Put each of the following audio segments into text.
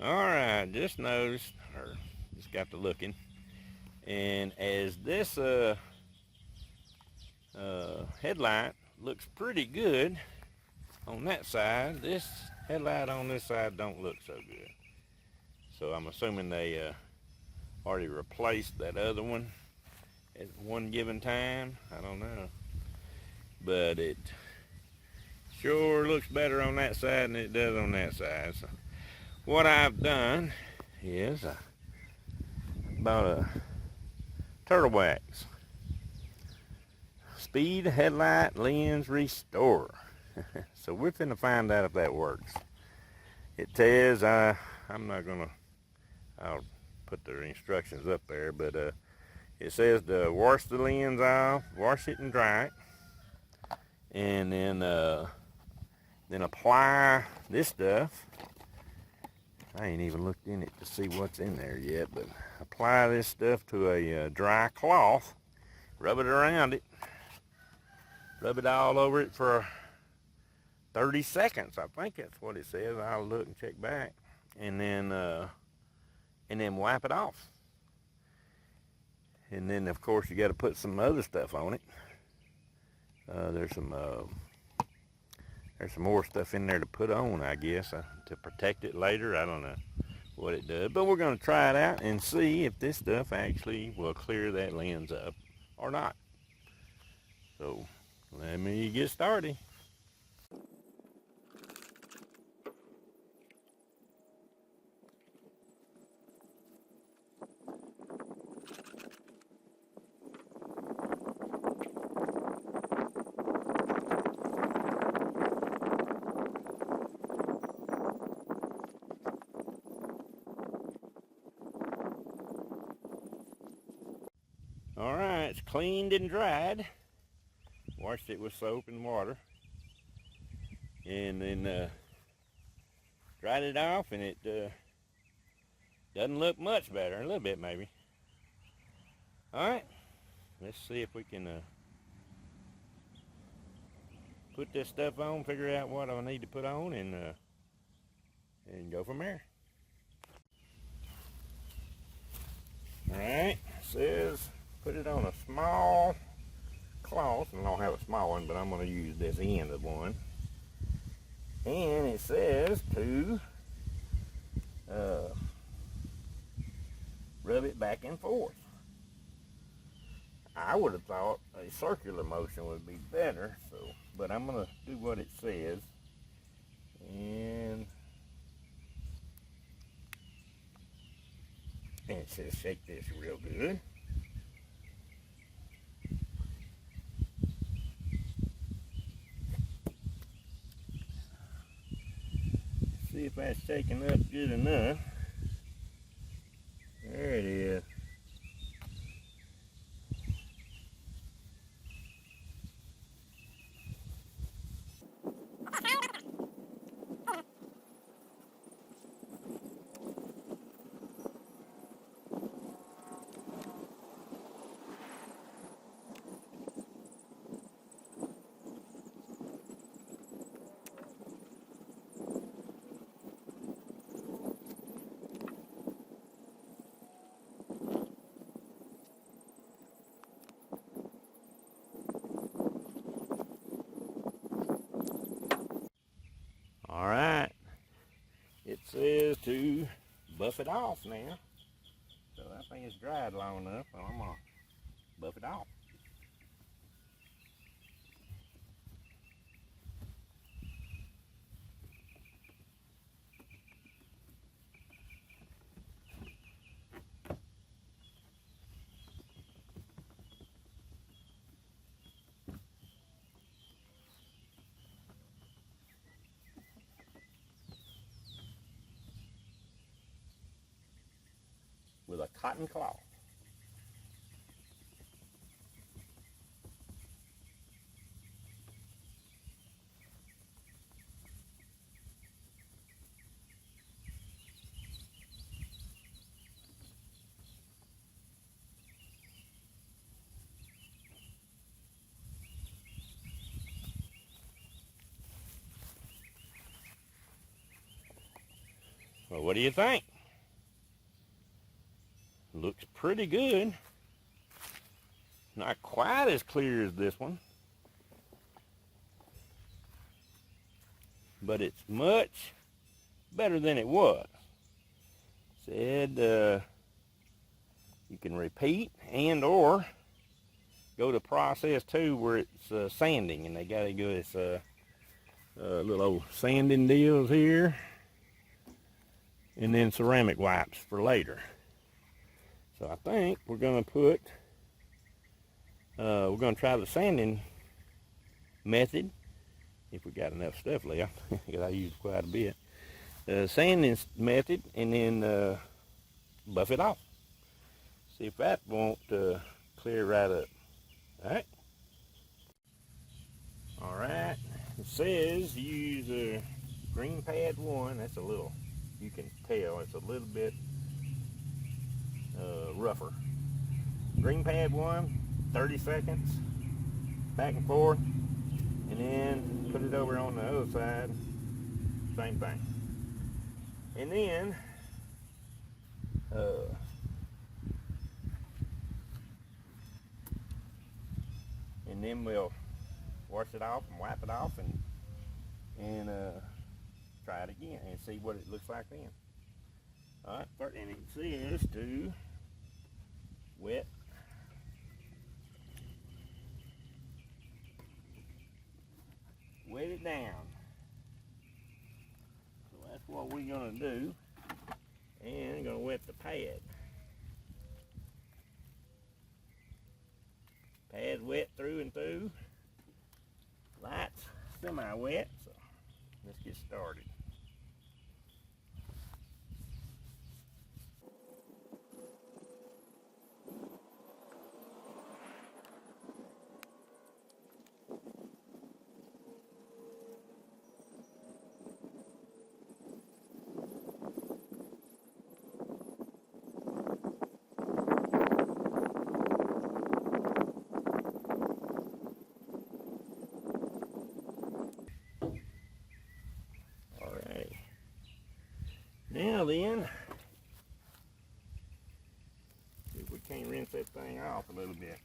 Alright, just noticed, or just got to looking, and as this headlight looks pretty good on that side, this headlight on this side don't look so good. So I'm assuming they already replaced that other one at one given time. I don't know. But it sure looks better on that side than it does on that side. So what I've done is I bought a turtle wax speed headlight lens restorer. So we're finna find out if that works. It says I'm not gonna, I'll put the instructions up there, but it says to wash the lens off, wash it and dry it, and then apply this stuff. I ain't even looked in it to see what's in there yet, but apply this stuff to a dry cloth, rub it around it, rub it all over it for 30 seconds. I think that's what it says. I'll look and check back, and then wipe it off. And then of course you got to put some other stuff on it. There's some more stuff in there to put on, I guess, to protect it later. I don't know what it does, but we're going to try it out and see if this stuff actually will clear that lens up or not. So let me get started. All right, it's cleaned and dried. Washed it with soap and water, and then dried it off, and it doesn't look much better. A little bit maybe. All right, let's see if we can put this stuff on, figure out what I need to put on, and go from there. All right, it says put it on a small cloth, and I don't have a small one, but I'm going to use this end of one. And it says to rub it back and forth. I would have thought a circular motion would be better, so, but I'm going to do what it says. And it says shake this real good. See if that's shaking up good enough. There it is. All right, it says to buff it off now. So I think it's dried long enough, so I'm gonna buff it off. With a cotton cloth. Well, what do you think? Looks pretty good. Not quite as clear as this one, but it's much better than it was. Said you can repeat and or go to process 2 where it's sanding, and they got to go this little old sanding deals here, and then ceramic wipes for later. So I think we're going to put, we're going to try the sanding method, if we got enough stuff left, because I use quite a bit. Sanding method, and then buff it off. See if that won't clear right up. Alright. Alright. It says use green pad 1. That's a little, you can tell it's a little bit rougher. Green pad 1, 30 seconds, back and forth, and then put it over on the other side, same thing. And then we'll wash it off and wipe it off, and try it again and see what it looks like then. Alright, and it says to wet it down. So that's what we're going to do, and I'm going to wet the pad. Pad's wet through and through. Light's semi-wet, so let's get started. Now then, see if we can't rinse that thing off a little bit.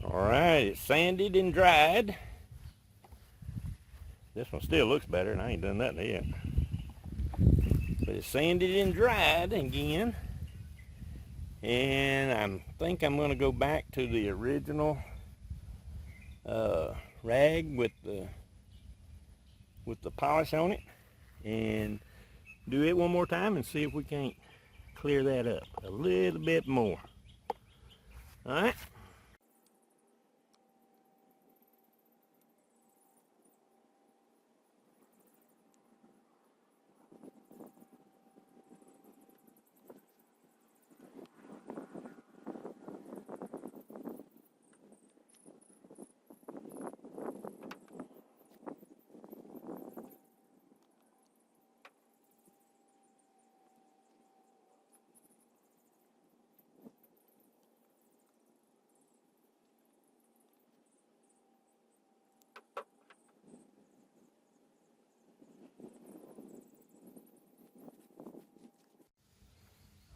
Alright, it's sanded and dried. This one still looks better, and I ain't done nothing yet. But it's sanded and dried again. And I think I'm going to go back to the original rag with the polish on it, and do it one more time and see if we can't clear that up a little bit more. Alright.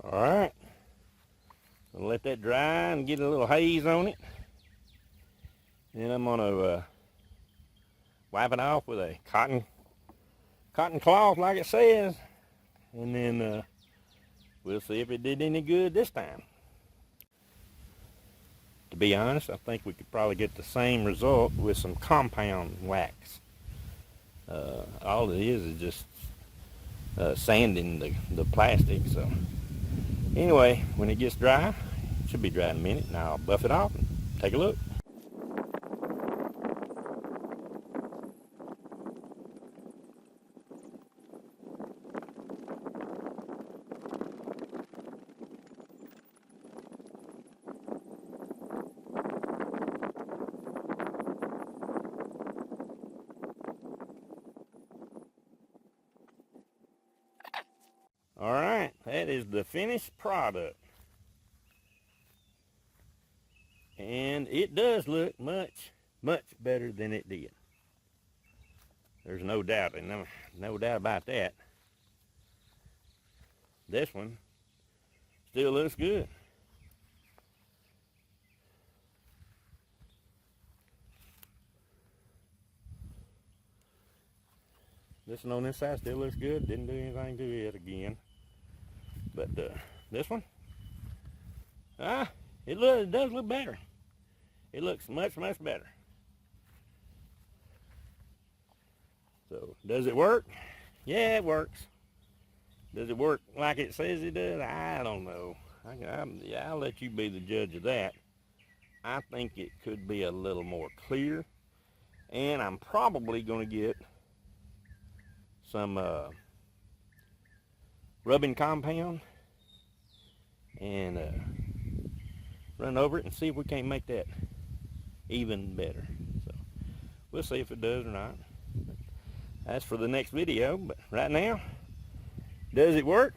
Alright, I'll let that dry and get a little haze on it. Then I'm going to wipe it off with a cotton cloth like it says, and then we'll see if it did any good this time. To be honest, I think we could probably get the same result with some compound wax. All it is just sanding the plastic. So anyway, when it gets dry, it should be dry in a minute, and I'll buff it off and take a look. All right, that is the finished product. And it does look much, much better than it did. There's no doubt, and no doubt about that. This one still looks good. This one on this side still looks good. Didn't do anything to it again. But this one, it does look better. It looks much, much better. So, does it work? Yeah, it works. Does it work like it says it does? I don't know. I'll let you be the judge of that. I think it could be a little more clear. And I'm probably going to get some rubbing compound and run over it and see if we can't make that even better. So we'll see if it does or not. That's for the next video, but right now, does it work?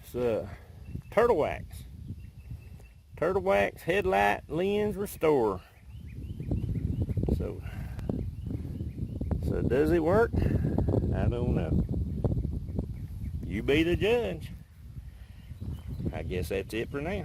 It's turtle wax. Turtle wax headlight lens restore. So does it work? I don't know. You be the judge. I guess that's it for now.